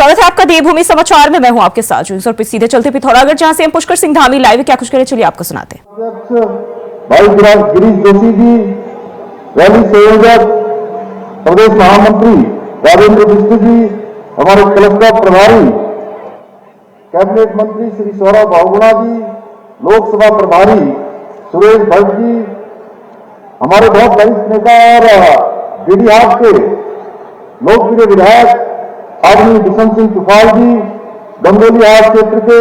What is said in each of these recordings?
स्वागत है आपका देवभूमि समाचार में। मैं हूं आपके साथ और सीधे चलते पिथौरागढ़, जहां से हम पुष्कर सिंह धामी लाइव क्या कुछ करें, चलिए आपको सुनाते हैं। भाई गिरीश जोशी जी, रैली संयोजक प्रदेश महामंत्री राजेंद्र बिष्ट जी, हमारे क्लस्टर प्रभारी कैबिनेट मंत्री श्री सौरभ बहुगुणा जी, लोकसभा प्रभारी सुरेश भट्ट जी, हमारे बहुत वरिष्ठ नेता और डीडीहाट के लोकप्रिय विधायक आदरणीय दुष्यंत सिंह चुफाल जी, गंगोली हाट क्षेत्र के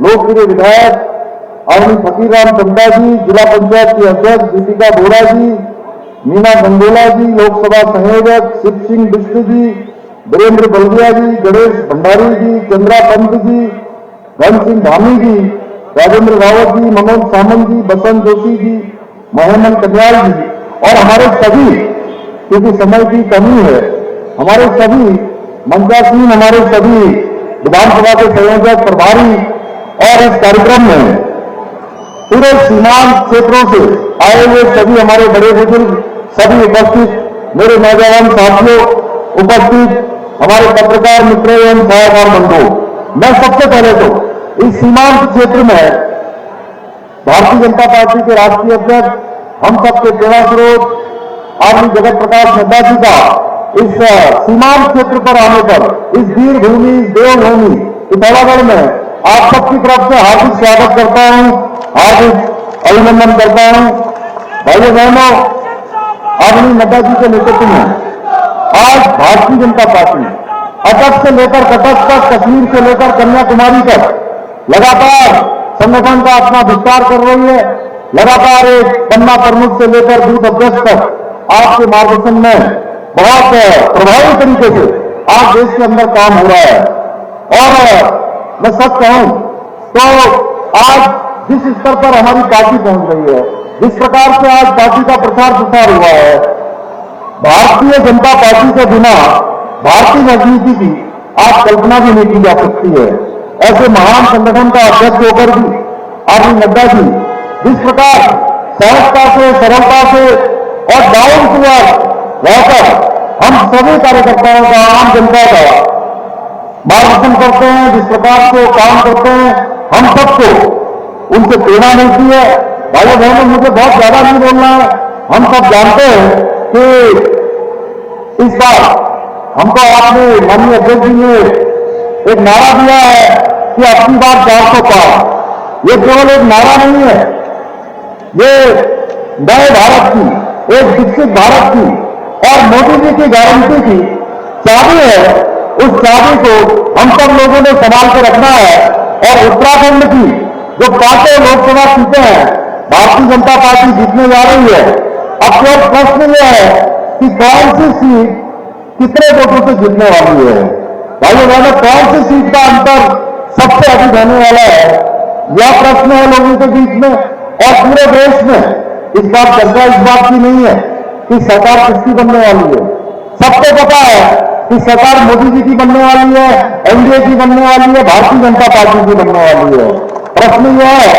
लोकप्रिय विधायक आदरणीय फकीरराम चंदा जी, जिला पंचायत की अध्यक्ष दीपिका बोरा जी, मीना गंगोला जी, लोकसभा संयोजक शिव सिंह बिष्ट जी, वीरेंद्र बलदिया जी, गणेश भंडारी जी, चंद्रा पंत जी, धन सिंह धामी जी, राजेंद्र रावत जी, मनोज सामंत जी, बसंत जोशी जी, मोहम्मद कन्याल जी और हमारे सभी, क्योंकि समय की कमी है, हमारे सभी मंचासीन, हमारे सभी विधानसभा के संयोजक प्रभारी और इस कार्यक्रम में पूरे सीमांत क्षेत्रों से आए हुए सभी हमारे बड़े बुजुर्ग, सभी उपस्थित, मेरे नौजवान साथियों उपस्थित, हमारे पत्रकार मित्रों एवं सहायकार बंधुओं, मैं सबसे पहले तो इस सीमांत क्षेत्र में भारतीय जनता पार्टी के राष्ट्रीय अध्यक्ष, हम सबके प्रेरणा स्रोत आदरणीय जगत प्रकाश नड्डा जी का इस सीमांत क्षेत्र पर आने पर, इस वीर भूमि, देवभूमि पिथौरागढ़ में आप सबकी तरफ से हार्दिक स्वागत करता हूं, हार्दिक अभिनंदन करता हूं। भाइयों बहनों, आदरणीय नड्डा जी के नेतृत्व में आज भारतीय जनता पार्टी अटक से लेकर कटक तक, कश्मीर से लेकर कन्याकुमारी तक लगातार संगठन का अपना विस्तार कर रही है। लगातार एक पन्ना प्रमुख से लेकर बूथ अध्यक्ष तक आपके मार्गदर्शन में बहुत प्रभावी तरीके से आज देश के अंदर काम हो रहा है। और मैं सच कहूं तो आज जिस स्तर पर हमारी पार्टी पहुंच रही है, जिस प्रकार से आज पार्टी का प्रचार प्रसार हुआ है, भारतीय जनता पार्टी के बिना भारतीय राजनीति की आज कल्पना भी नहीं की जा सकती है। ऐसे महान संगठन का अध्यक्ष होकर भी आदरणीय नड्डा जी जिस प्रकार सहजता से, सरलता से और डाउन टू अर्थ रहकर हम सभी कार्यकर्ताओं का, आम जनता का मार्गदर्शन करते हैं, जिस प्रकार से काम करते हैं, हम सबको उनसे प्रेरणा मिलती है। भाइयों बहनों, मुझे बहुत ज्यादा नहीं बोलना है, हम सब जानते हैं कि इस बार हमको आपने माननीय अध्यक्ष जी ने एक नारा दिया है कि अपनी बार 400 पार। ये केवल एक नारा नहीं है, ये नए भारत की, एक विकसित भारत की और मोदी जी की गारंटी की चाबी है। उस चाबी को हम सब लोगों ने संभाल कर रखना है। और उत्तराखंड की जो 5 लोकसभा सीटें हैं, भारतीय जनता पार्टी जीतने जा रही है। अब केवल प्रश्न यह है कि कौन सी सीट कितने वोटों से जीतने वाली है। भाइयों बहनों, कौन सी सीट का अंतर सबसे अधिक होने वाला है, यह प्रश्न है लोगों के बीच में। और पूरे देश में इस बार चर्चा इस बात की नहीं है कि सरकार किसकी बनने वाली है। सबको पता है कि सरकार मोदी जी की बनने वाली है, एनडीए की बनने वाली है, भारतीय जनता पार्टी की बनने वाली है। प्रश्न यह है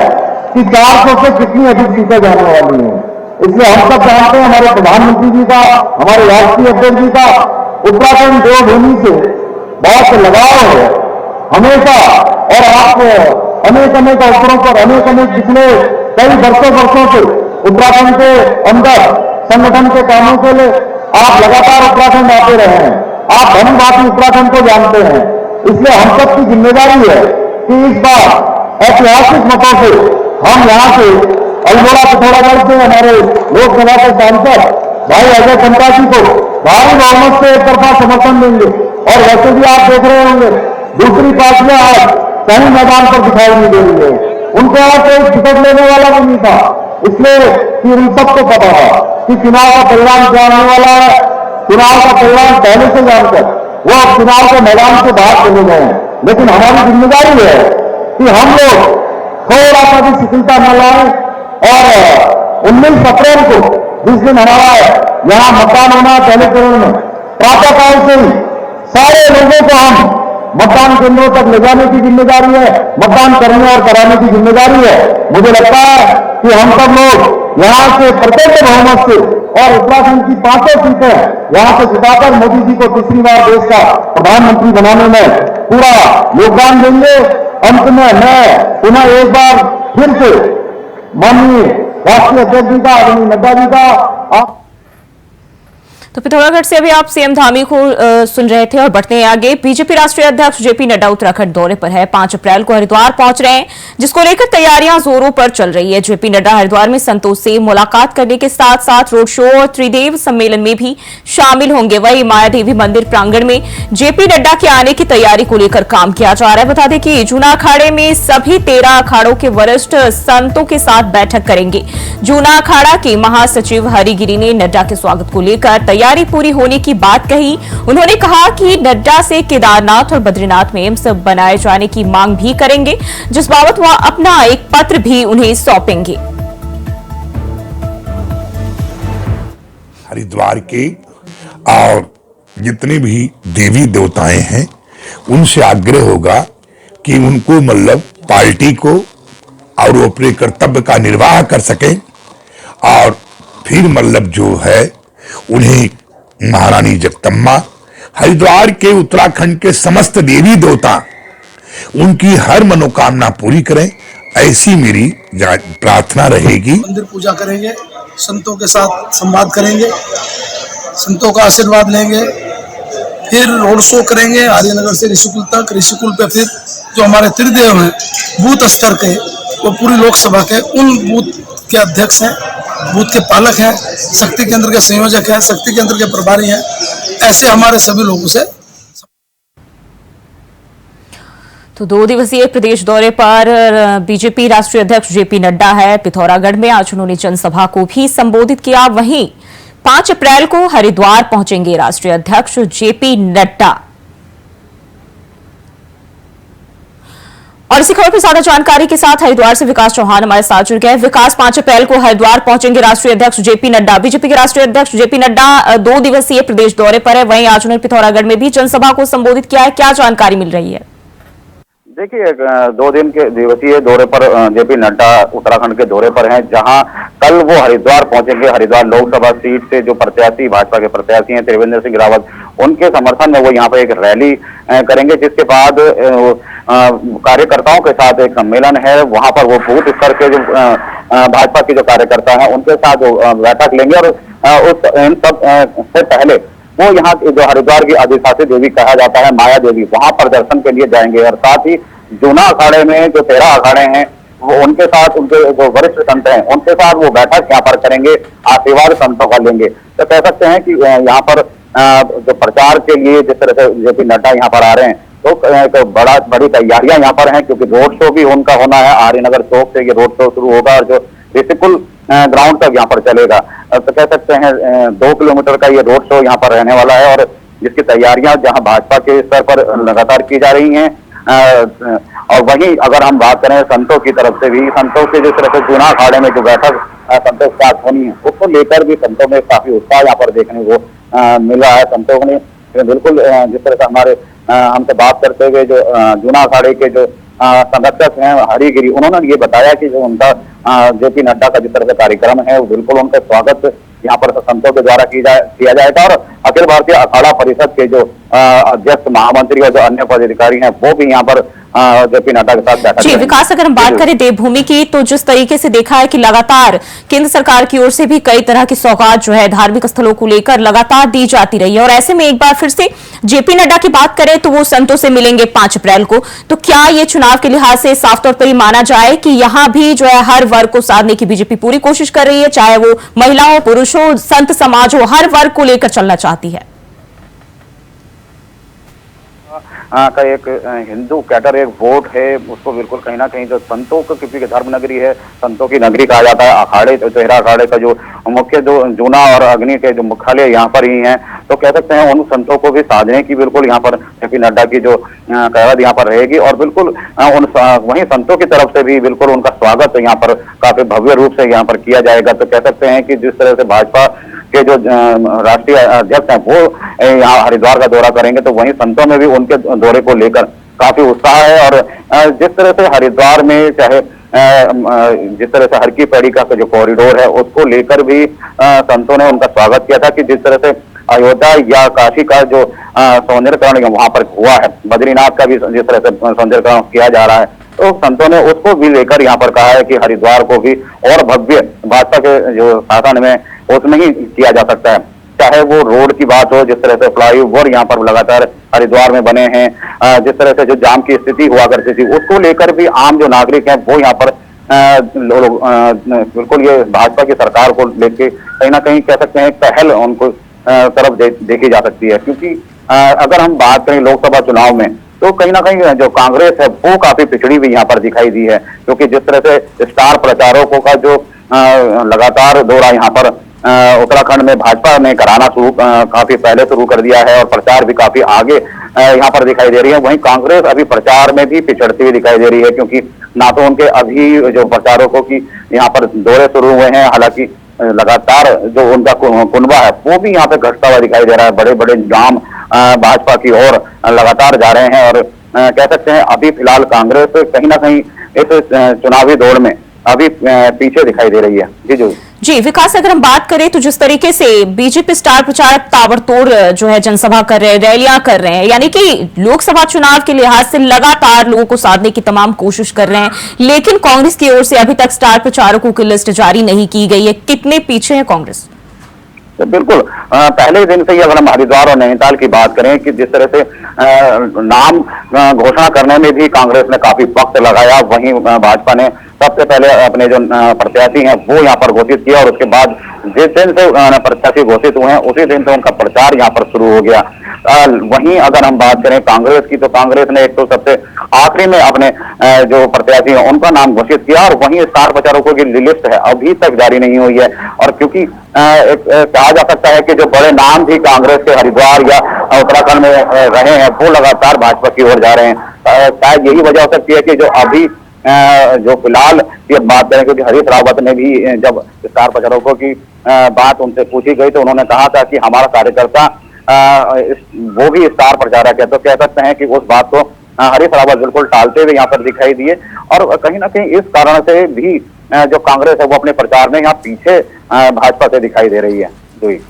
कि 400 से कितनी अधिक सीटें जाने वाली हैं। इसलिए हम सब जानते हैं, हमारे प्रधानमंत्री जी का, हमारे राष्ट्रीय अध्यक्ष जी का उत्तराखंड देवभूमि से बहुत लगाव है हमेशा। और आप अनेक अनेक अवसरों पर, अनेक अनेक पिछले कई वर्षों से उत्तराखंड के अंदर संगठन के कामों के लिए आप लगातार उत्तराखंड आते रहे हैं। आप भली भांति उत्तराखंड को जानते हैं। इसलिए हम सबकी जिम्मेदारी है कि इस बार ऐतिहासिक मतों से हम यहाँ से अल्मोड़ा पिथौरागढ़ से हमारे लोकसभा के सांसद भाई अजय टंटा जी को भारी बहुमत से एक तरफा समर्थन देंगे। और वैसे भी आप देख रहे होंगे दूसरी पार्टियां आज कहीं मैदान पर दिखाई नहीं दे रही है। उनको यहाँ कोई टिकट लेने वाला भी नहीं था, इसलिए कि उन सबको पता था कि चुनाव का परिणाम क्या होने वाला है। चुनाव का परिणाम पहले से जानकर वो अब चुनाव के मैदान से बाहर चले गए हैं। लेकिन हमारी जिम्मेदारी है कि हम लोग थोड़ा सा भी शिथिलता न लाएं। और 19 अप्रैल को जिस दिन हमारा यहाँ मतदान होना है पहले चरण में, प्रातःकाल से ही सारे लोगों को हम मतदान केंद्रों तक ले जाने की जिम्मेदारी है, मतदान करने और कराने की जिम्मेदारी है। मुझे लगता है कि हम सब लोग यहां से प्रत्येक बहुमत से और उत्तराखंड की 5 सीटें यहां से जिताकर मोदी जी को तीसरी बार देश का प्रधानमंत्री बनाने में पूरा योगदान देंगे। अंत में मैं पुनः एक बार फिर से माननीय राष्ट्रीय अध्यक्ष जी का, आदरणीय नड्डा जी का तो पिथौरागढ़ से अभी आप सीएम धामी को सुन रहे थे और बढ़ते हैं आगे। बीजेपी राष्ट्रीय अध्यक्ष जेपी नड्डा उत्तराखंड दौरे पर है। 5 अप्रैल को हरिद्वार पहुंच रहे हैं, जिसको लेकर तैयारियां जोरों पर चल रही है। जेपी नड्डा हरिद्वार में संतों से मुलाकात करने के साथ साथ रोड शो और त्रिदेव सम्मेलन में भी शामिल होंगे। वहीं मायादेवी मंदिर प्रांगण में जेपी नड्डा के आने की तैयारी को लेकर काम किया जा रहा है। बता दें कि जूना अखाड़े में सभी 13 अखाड़ों के वरिष्ठ संतों के साथ बैठक करेंगे। जूना अखाड़ा के महासचिव हरिगिरी ने नड्डा के स्वागत को लेकर तैयारी पूरी होने की बात कही। उन्होंने कहा कि नड्डा से केदारनाथ और बद्रीनाथ में एम्स बनाए जाने की मांग भी करेंगे, जिस बाबत वह अपना एक पत्र भी उन्हें सौंपेंगे। हरिद्वार के और जितने भी देवी देवताएं हैं उनसे आग्रह होगा कि उनको मतलब पार्टी को और वो अपने कर्तव्य का निर्वाह कर सकें और फिर मतलब जो है उन्हें महारानी जगदम्बा, हरिद्वार के उत्तराखंड के समस्त देवी देवता उनकी हर मनोकामना पूरी करें, ऐसी मेरी प्रार्थना रहेगी। मंदिर पूजा करेंगे, संतों के साथ संवाद करेंगे, संतों का आशीर्वाद लेंगे, फिर रोड शो करेंगे आर्यनगर से ऋषिकुल तक। ऋषिकुल पे फिर जो हमारे त्रिदेव हैं बूथ स्तर के, वो पूरी लोकसभा के उन बूथ के अध्यक्ष हैं, बूथ के पालक हैं, शक्ति केंद्र के संयोजक हैं, शक्ति केंद्र के प्रभारी हैं, ऐसे हमारे सभी लोगों से। तो 2 दिवसीय प्रदेश दौरे पर बीजेपी राष्ट्रीय अध्यक्ष जेपी नड्डा है। पिथौरागढ़ में आज उन्होंने जनसभा को भी संबोधित किया। वहीं 5 अप्रैल को हरिद्वार पहुंचेंगे राष्ट्रीय अध्यक्ष जेपी नड्डा। और इसी खबर पर ज्यादा जानकारी के साथ हरिद्वार से विकास चौहान हमारे साथ जुड़ गए। विकास, 5 अप्रैल को हरिद्वार पहुंचेंगे राष्ट्रीय अध्यक्ष जेपी नड्डा। बीजेपी के राष्ट्रीय अध्यक्ष जेपी नड्डा 2 दिवसीय प्रदेश दौरे पर है। वहीं आज उन्होंने पिथौरागढ़ में भी जनसभा को संबोधित किया है। क्या जानकारी मिल रही है? देखिए, 2 दिन के दिवसीय दौरे पर जेपी नड्डा उत्तराखंड के दौरे पर हैं, जहां कल वो हरिद्वार पहुंचेंगे। हरिद्वार लोकसभा सीट से जो प्रत्याशी भाजपा के प्रत्याशी हैं त्रिवेंद्र सिंह रावत, उनके समर्थन में वो यहाँ पर एक रैली करेंगे, जिसके बाद कार्यकर्ताओं के साथ एक सम्मेलन है। वहां पर वो बूथ स्तर के जो भाजपा के जो कार्यकर्ता हैं उनके साथ बैठक लेंगे और इन सब से पहले वो यहाँ जो हरिद्वार की अधिशासी देवी कहा जाता है माया देवी, वहां पर दर्शन के लिए जाएंगे। और साथ ही जूना अखाड़े में जो 13 अखाड़े हैं वो उनके साथ, उनके जो वरिष्ठ संत हैं उनके साथ वो बैठक यहाँ पर करेंगे, आशीर्वाद संतों का लेंगे। तो कह सकते हैं कि यहाँ पर जो प्रचार के लिए जिस तरह से जेपी नड्डा यहाँ पर आ रहे हैं, तो बड़ी तैयारियां यहाँ पर हैं, क्योंकि रोड शो भी उनका होना है। आर्यनगर चौक से ये रोड शो शुरू होगा और जो ऋषिकुल ग्राउंड तक यहाँ पर चलेगा। तो कह सकते हैं 2 किलोमीटर का ये रोड शो यहाँ पर रहने वाला है, और जिसकी तैयारियां जहां भाजपा के स्तर पर लगातार की जा रही हैं। और वहीं अगर हम बात करें संतों की तरफ से भी, संतों के जिस तरह से जूना अखाड़े में जो बैठक संतों के साथ होनी है, उसको लेकर भी संतों में काफी उत्साह यहाँ पर देखने को मिल रहा है। संतों ने बिल्कुल जिस तरह से हमारे हमसे बात करते हुए जो जूना अखाड़े के जो संरक्षक हैं हरिगिरी, उन्होंने ये बताया कि जो उनका जेपी नड्डा का जिस तरह से कार्यक्रम है वो बिल्कुल उनका स्वागत यहाँ पर संतों के द्वारा किया जाएगा। और अखिल भारतीय अखाड़ा परिषद के जो अध्यक्ष, महामंत्री और जो अन्य पदाधिकारी हैं वो भी यहाँ पर जेपी नड्डा के साथ बैठक। जी विकास, अगर हम बात करें देवभूमि की, तो जिस तरीके से देखा है कि लगातार केंद्र सरकार की ओर से भी कई तरह की सौगात जो है धार्मिक स्थलों को लेकर लगातार दी जाती रही है, और ऐसे में एक बार फिर से जेपी नड्डा की बात करें तो वो संतों से मिलेंगे 5 अप्रैल को। तो क्या ये चुनाव के लिहाज से साफ तौर पर ही माना जाए कि यहाँ भी जो है हर वर्ग को साधने की बीजेपी पूरी कोशिश कर रही है, चाहे वो महिलाओं, पुरुषों, संत समाज हो, हर वर्ग को लेकर चलना चाहती है? का एक हिंदू कैटर एक वोट है, उसको बिल्कुल कहीं ना कहीं जो संतों को, क्योंकि धर्म नगरी है, संतों की नगरी कहा जाता है। अखाड़े 13 अखाड़े का जो मुख्य जो जूना और अग्नि के जो मुख्यालय यहाँ पर ही हैं, तो कह सकते हैं उन संतों को भी साधने की बिल्कुल यहाँ पर जेपी नड्डा की जो कयावत यहाँ पर रहेगी। और बिल्कुल वहीं संतों की तरफ से भी बिल्कुल उनका स्वागत यहाँ पर काफी भव्य रूप से यहाँ पर किया जाएगा। तो कह सकते हैं कि जिस तरह से भाजपा के जो राष्ट्रीय अध्यक्ष हैं वो यहाँ हरिद्वार का दौरा करेंगे, तो वहीं संतों में भी उनके दौरे को लेकर काफी उत्साह है। और जिस तरह से हरिद्वार में चाहे जिस तरह से हर की पैड़ी का जो कॉरिडोर है उसको लेकर भी संतों ने उनका स्वागत किया था कि जिस तरह से अयोध्या या काशी का जो सौंदर्यकरण वहां पर हुआ है, बद्रीनाथ का भी जिस तरह से सौंदर्यकरण किया जा रहा है, तो संतों ने उसको भी लेकर यहाँ पर कहा है कि हरिद्वार को भी और भव्य भाजपा के जो शासन में उसमें ही किया जा सकता है। चाहे वो रोड की बात हो, जिस तरह से फ्लाईओवर यहाँ पर लगातार हरिद्वार में बने हैं, जिस तरह से जो जाम की स्थिति हुआ करती थी उसको लेकर भी आम जो नागरिक हैं वो यहाँ पर बिल्कुल ये भाजपा की सरकार को लेके कहीं ना कहीं कह सकते हैं पहल उनको तरफ देखी जा सकती है। क्योंकि अगर हम बात करें लोकसभा चुनाव में तो कहीं ना कहीं जो कांग्रेस है वो काफी पिछड़ी भी यहाँ पर दिखाई दी है, क्योंकि जिस तरह से स्टार प्रचारकों का जो लगातार दौरा यहाँ पर उत्तराखंड में भाजपा ने कराना काफी पहले शुरू कर दिया है और प्रचार भी काफी आगे यहाँ पर दिखाई दे रही है। वहीं कांग्रेस अभी प्रचार में भी पिछड़ती हुई दिखाई दे रही है, क्योंकि ना तो उनके अभी जो प्रचारकों की यहाँ पर दौरे शुरू हुए हैं, हालांकि लगातार जो उनका कुनबा है वो भी यहाँ पे घटता हुआ दिखाई दे रहा है। बड़े बड़े नाम भाजपा की ओर लगातार जा रहे हैं और कह सकते हैं अभी फिलहाल कांग्रेस कहीं ना कहीं इस चुनावी दौड़ में अभी पीछे दिखाई दे रही है। जी विकास, अगर हम बात करें तो जिस तरीके से बीजेपी स्टार प्रचारक ताबड़तोड़ जो है जनसभा कर रहे हैं, रैलियां कर रहे हैं, यानी कि लोकसभा चुनाव के लिहाज से लगातार लोगों को साधने की तमाम कोशिश कर रहे हैं, लेकिन कांग्रेस की ओर से अभी तक स्टार प्रचारकों की लिस्ट जारी नहीं की गई है। कितने पीछे है कांग्रेस? तो बिल्कुल पहले दिन से ही अगर हम हरिद्वार और नैनीताल की बात करें कि जिस तरह से नाम घोषणा करने में भी कांग्रेस ने काफी वक्त लगाया, वहीं भाजपा ने सबसे पहले अपने जो प्रत्याशी हैं वो यहाँ पर घोषित किया और उसके बाद जिस दिन से प्रत्याशी घोषित हुए हैं उसी दिन से उनका प्रचार यहाँ पर शुरू हो गया। वहीं अगर हम बात करें कांग्रेस की तो कांग्रेस ने एक तो सबसे आखिरी में अपने जो प्रत्याशी हैं उनका नाम घोषित किया और वहीं स्टार प्रचारकों की लिस्ट है अभी तक जारी नहीं हुई है। और क्योंकि कहा जा सकता है कि जो बड़े नाम भी कांग्रेस के हरिद्वार या उत्तराखंड में रहे हैं वो लगातार भाजपा की ओर जा रहे हैं। शायद यही वजह हो सकती है कि जो अभी जो फिलहाल ये बात करें, क्योंकि हरीश रावत ने भी जब स्टार प्रचारकों की बात उनसे पूछी गई तो उन्होंने कहा था कि हमारा कार्यकर्ता वो भी स्टार प्रचारक है, तो कह सकते हैं कि उस बात को हरीश रावत बिल्कुल टालते हुए यहाँ पर दिखाई दिए और कहीं ना कहीं इस कारण से भी जो कांग्रेस है वो अपने प्रचार में यहाँ पीछे भाजपा से दिखाई दे रही है। जी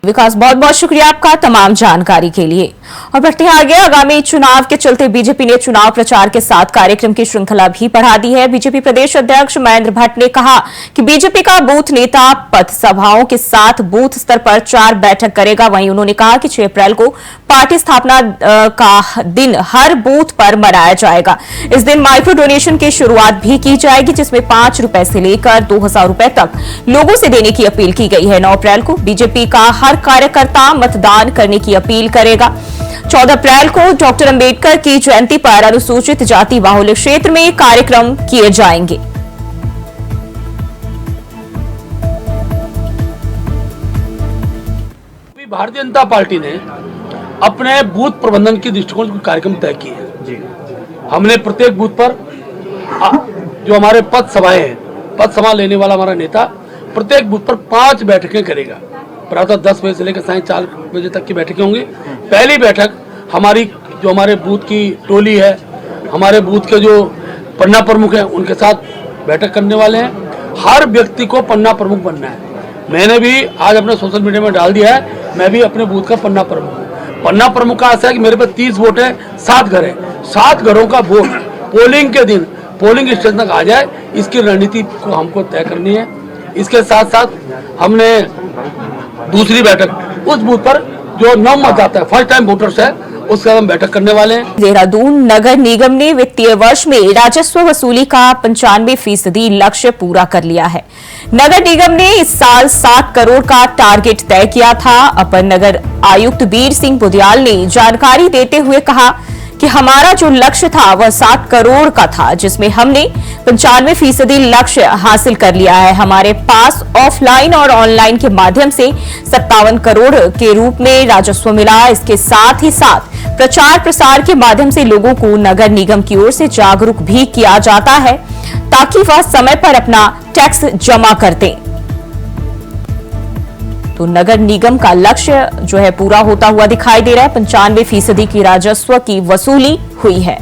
विकास, बहुत बहुत शुक्रिया आपका तमाम जानकारी के लिए। और बढ़ते हैं आगे, आगामी चुनाव के चलते बीजेपी ने चुनाव प्रचार के साथ कार्यक्रम की श्रृंखला भी बढ़ा दी है। बीजेपी प्रदेश अध्यक्ष महेंद्र भट्ट ने कहा कि बीजेपी का बूथ नेता पथ सभाओं के साथ बूथ स्तर पर 4 बैठक करेगा। वहीं उन्होंने कहा कि 6 अप्रैल को पार्टी स्थापना का दिन हर बूथ पर मनाया जाएगा। इस दिन माइक्रो डोनेशन की शुरुआत भी की जाएगी, जिसमें 5 रुपए से लेकर 2000 रुपए तक लोगों से देने की अपील की गई है। 9 अप्रैल को बीजेपी का हर कार्यकर्ता मतदान करने की अपील करेगा। 14 अप्रैल को डॉक्टर अंबेडकर की जयंती पर अनुसूचित जाति बाहुल्य क्षेत्र में कार्यक्रम किए जाएंगे। भारतीय जनता पार्टी ने अपने बूथ प्रबंधन की दृष्टिकोण से कार्यक्रम तय किए हैं। जी, हमने प्रत्येक बूथ पर जो हमारे पथ सभाएं हैं, पथ सभा लेने वाला हमारा नेता प्रत्येक बूथ पर 5 बैठकें करेगा। प्रातः 10 बजे से लेकर साढ़े 4 बजे तक की बैठकें होंगी। पहली बैठक हमारी जो हमारे बूथ की टोली है, हमारे बूथ के जो पन्ना प्रमुख हैं उनके साथ बैठक करने वाले हैं। हर व्यक्ति को पन्ना प्रमुख बनना है। मैंने भी आज अपने सोशल मीडिया में डाल दिया है, मैं भी अपने बूथ का पन्ना प्रमुख हूँ। पन्ना प्रमुख का ऐसा है कि मेरे पास 30 वोट है, 7 घर है, 7 घरों का वोट पोलिंग के दिन पोलिंग स्टेशन तक आ जाए, इसकी रणनीति को हमको तय करनी है। इसके साथ साथ हमने दूसरी बैठक उस बूथ पर जो नव मतदाता है, फर्स्ट टाइम वोटर्स है, उसके साथ हम बैठक करने वाले हैं। देहरादून नगर निगम ने वित्तीय वर्ष में राजस्व वसूली का 95% लक्ष्य पूरा कर लिया है। नगर निगम ने इस साल 7 करोड़ का टारगेट तय किया था। अपर नगर आयुक्त वीर सिंह बुदियाल ने जानकारी देते हुए कहा कि हमारा जो लक्ष्य था वह 7 करोड़ का था, जिसमें हमने 95% लक्ष्य हासिल कर लिया है। हमारे पास ऑफलाइन और ऑनलाइन के माध्यम से 57 करोड़ के रूप में राजस्व मिला। इसके साथ ही साथ प्रचार प्रसार के माध्यम से लोगों को नगर निगम की ओर से जागरूक भी किया जाता है ताकि वह समय पर अपना टैक्स जमा कर दें। तो नगर निगम का लक्ष्य जो है पूरा होता हुआ दिखाई दे रहा है। 95% की राजस्व की वसूली हुई है।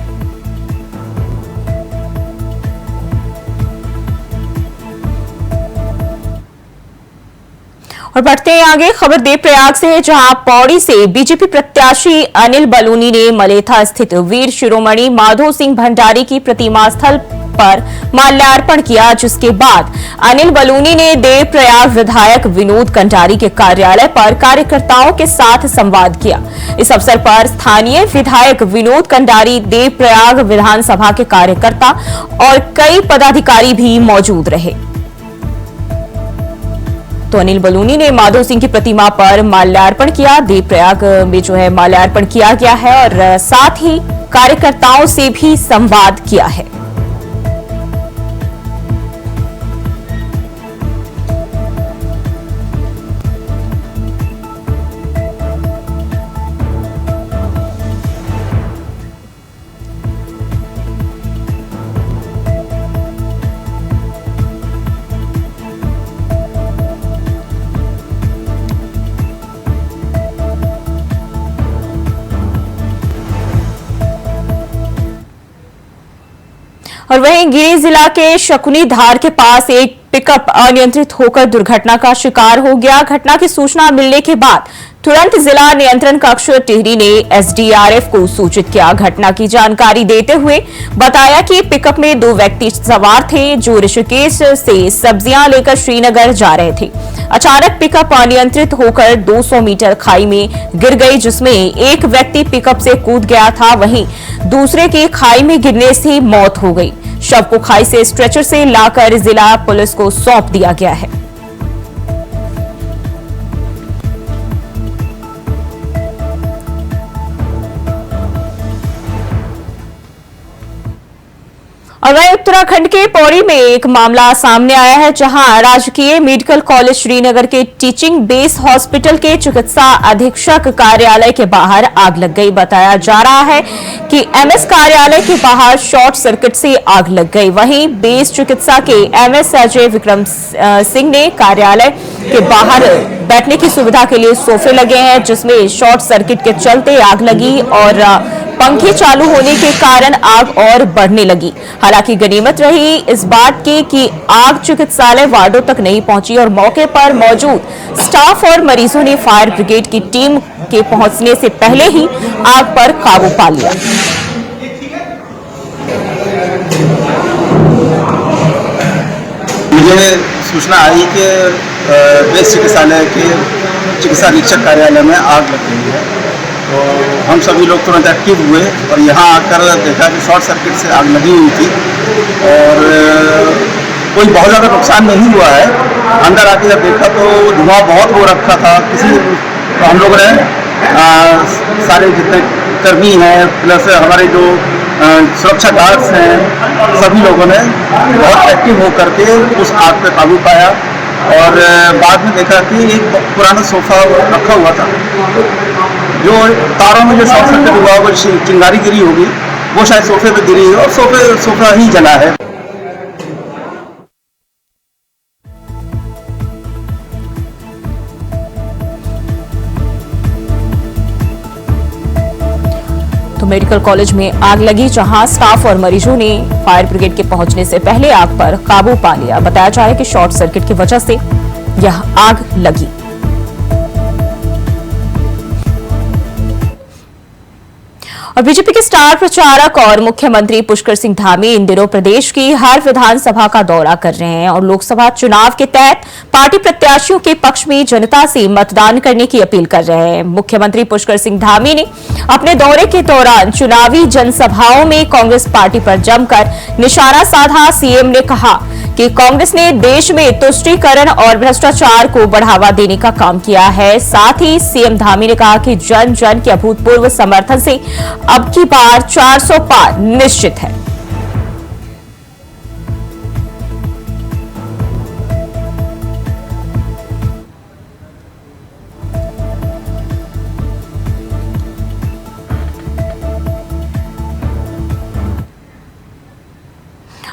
और बढ़ते हैं आगे, खबर देवप्रयाग से है, जहां पौड़ी से बीजेपी प्रत्याशी अनिल बलूनी ने मलेथा स्थित वीर शिरोमणि माधो सिंह भंडारी की प्रतिमा स्थल पर माल्यार्पण किया, जिसके बाद अनिल बलूनी ने देवप्रयाग विधायक विनोद कंडारी के कार्यालय पर कार्यकर्ताओं के साथ संवाद किया। इस अवसर पर स्थानीय विधायक विनोद कंडारी, देवप्रयाग विधानसभा के कार्यकर्ता और कई पदाधिकारी भी मौजूद रहे। तो अनिल बलूनी ने माधो सिंह की प्रतिमा पर माल्यार्पण किया। देवप्रयाग में जो है माल्यार्पण किया गया है और साथ ही कार्यकर्ताओं से भी संवाद किया है। और वहीं गिरी जिला के शकुनी धार के पास एक पिकअप अनियंत्रित होकर दुर्घटना का शिकार हो गया। घटना की सूचना मिलने के बाद तुरंत जिला नियंत्रण कक्ष टिहरी ने एसडीआरएफ को सूचित किया। घटना की जानकारी देते हुए बताया कि पिकअप में 2 व्यक्ति सवार थे, जो ऋषिकेश से सब्जियां लेकर श्रीनगर जा रहे थे। अचानक पिकअप अनियंत्रित होकर 200 मीटर खाई में गिर गई, जिसमें एक व्यक्ति पिकअप से कूद गया था, वहीं दूसरे की खाई में गिरने से मौत हो गई। शव को खाई से स्ट्रेचर से लाकर जिला पुलिस को सौंप दिया गया है। और वहीं उत्तराखंड के पौड़ी में एक मामला सामने आया है, जहां राजकीय मेडिकल कॉलेज श्रीनगर के टीचिंग बेस हॉस्पिटल के चिकित्सा अधीक्षक कार्यालय के बाहर आग लग गई। बताया जा रहा है कि एमएस कार्यालय के बाहर शॉर्ट सर्किट से आग लग गई। वहीं बेस चिकित्सा के एमएस अजय विक्रम सिंह ने कार्यालय के बाहर बैठने की सुविधा के लिए सोफे लगे हैं, जिसमें शॉर्ट सर्किट के चलते आग लगी और पंखे चालू होने के कारण आग और बढ़ने लगी। हालांकि गनीमत रही इस बात की कि आग चिकित्सालय वार्डों तक नहीं पहुंची और मौके पर मौजूद स्टाफ और मरीजों ने फायर ब्रिगेड की टीम के पहुंचने से पहले ही आग पर काबू पा लिया। मुझे सूचना आई कि बेस चिकित्सालय के चिकित्सा अधीक्षक कार्यालय में आग लग गई है, तो हम सभी लोग तुरंत एक्टिव हुए और यहाँ आकर देखा कि शॉर्ट सर्किट से आग लगी हुई थी और कोई बहुत ज़्यादा नुकसान नहीं हुआ है। अंदर आके जब देखा तो धुआं बहुत हो रखा था। तो हम लोगों ने सारे जितने कर्मी हैं प्लस हमारे जो सुरक्षा गार्ड्स हैं, सभी लोगों ने बहुत एक्टिव होकर के उस आग पर काबू पाया और बाद में देखा कि एक पुराना सोफा रखा हुआ था, जो तारों में जो शॉर्ट सर्किट हुआ वो चिंगारी गिरी होगी, वो शायद सोफे पे गिरी है और सोफा ही जला है। तो मेडिकल कॉलेज में आग लगी, जहां स्टाफ और मरीजों ने फायर ब्रिगेड के पहुंचने से पहले आग पर काबू पा लिया। बताया जा रहा है कि शॉर्ट सर्किट की वजह से यह आग लगी। और बीजेपी के स्टार प्रचारक और मुख्यमंत्री पुष्कर सिंह धामी इन दिनों प्रदेश की हर विधानसभा का दौरा कर रहे हैं और लोकसभा चुनाव के तहत पार्टी प्रत्याशियों के पक्ष में जनता से मतदान करने की अपील कर रहे हैं। मुख्यमंत्री पुष्कर सिंह धामी ने अपने दौरे के दौरान चुनावी जनसभाओं में कांग्रेस पार्टी पर जमकर निशाना साधा। सीएम ने कहा कि कांग्रेस ने देश में तुष्टीकरण और भ्रष्टाचार को बढ़ावा देने का काम किया है। साथ ही सीएम धामी ने कहा कि जन जन के अभूतपूर्व समर्थन से अब की बार 400 पार निश्चित है।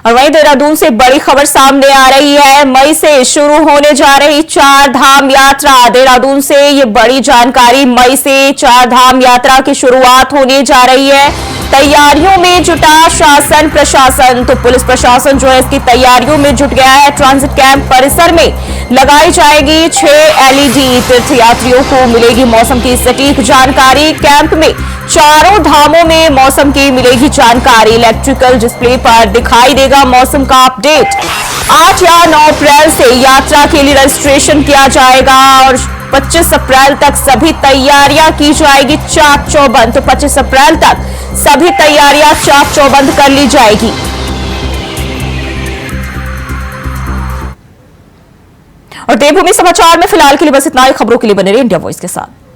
और वहीं देहरादून से बड़ी खबर सामने आ रही है। मई से शुरू होने जा रही 4 धाम यात्रा। देहरादून से ये बड़ी जानकारी, मई से 4 धाम यात्रा की शुरुआत होने जा रही है। तैयारियों में जुटा शासन प्रशासन, तो पुलिस प्रशासन जो है इसकी तैयारियों में जुट गया है। ट्रांजिट कैंप परिसर में लगाई जाएगी 6 LED। तीर्थयात्रियों को मिलेगी मौसम की सटीक जानकारी। कैंप में चारों धामों में मौसम की मिलेगी जानकारी। इलेक्ट्रिकल डिस्प्ले पर दिखाई देगा मौसम का अपडेट। 8 या 9 अप्रैल से यात्रा के लिए रजिस्ट्रेशन किया जाएगा और 25 अप्रैल तक सभी तैयारियां की जाएगी चाक चौबंद। तो 25 अप्रैल तक सभी तैयारियां चाक चौबंद कर ली जाएगी। और देवभूमि समाचार में फिलहाल के लिए बस इतना ही। खबरों के लिए बने रहिए इंडिया वॉइस के साथ।